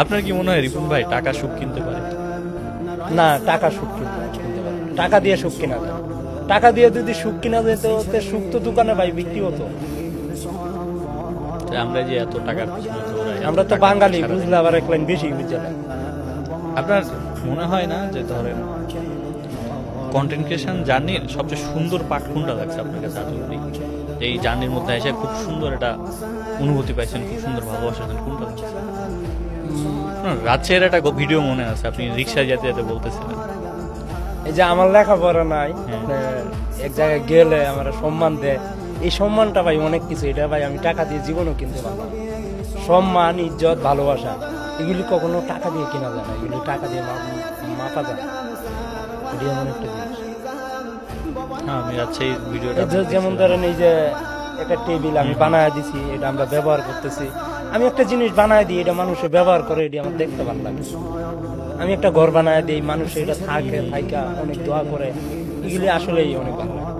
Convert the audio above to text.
আপনার কি মনে হয় রিপন ভাই টাকা সুখ কিনতে পারে? না, টাকা সুখ কিনতে পারে না। টাকা দিয়ে সুখ কিনা যায়। টাকা দিয়ে যদি সুখ কিনা যেত তো সুখ তো দোকানে ভাই বিক্রি হতো। আমরা যে এত টাকার পিছনে দৌড়াই, আমরা তো বাঙালি, বুঝলে আবার এক লাইন বেশি বুঝে না। আপনার মনে হয় না যে ধরেন কন্টেন্ট ক্রিয়েশন জার্নির সবচেয়ে সুন্দর পার্ট কোনটা লাগছে আপনার কাছে? এই জার্নির মধ্যে এসে খুব সুন্দর একটা অনুভূতি পাইছেন, খুব সুন্দর ভালোবাসা কোনটা লাগছে? রাজশাহীর একটা ভিডিও মনে আছে, আপনি রিক্সায় যেতে যেতে বলতেছিলেন এই যে আমার লেখাপড়া নাই, এক জায়গায় গেলে আমার সম্মান দেয়, এই সম্মানটা ভাই অনেক কিছু। এটা ভাই আমি টাকা দিয়ে জীবনও কিনতে পারবো না। সম্মান, ইজ্জত, ভালোবাসা এগুলি কখনো টাকা দিয়ে কেনা যায় না, এগুলি টাকা দিয়ে মাপা যায়। এটি এমন একটা জিনিস। হ্যাঁ, আমি রাজশাহীর ভিডিওটা যেমন ধরেন এই যে একটা টেবিল আমি বানায় দিছি, এটা আমরা ব্যবহার করতেছি। আমি একটা জিনিস বানায় দিই, এটা মানুষে ব্যবহার করে, এটি আমার দেখতে ভালো লাগে। আমি একটা ঘর বানায় দিই, মানুষে এটা থাকে থাইকা অনেক দোয়া করে, এগুলি আসলেই অনেক ভালো লাগে।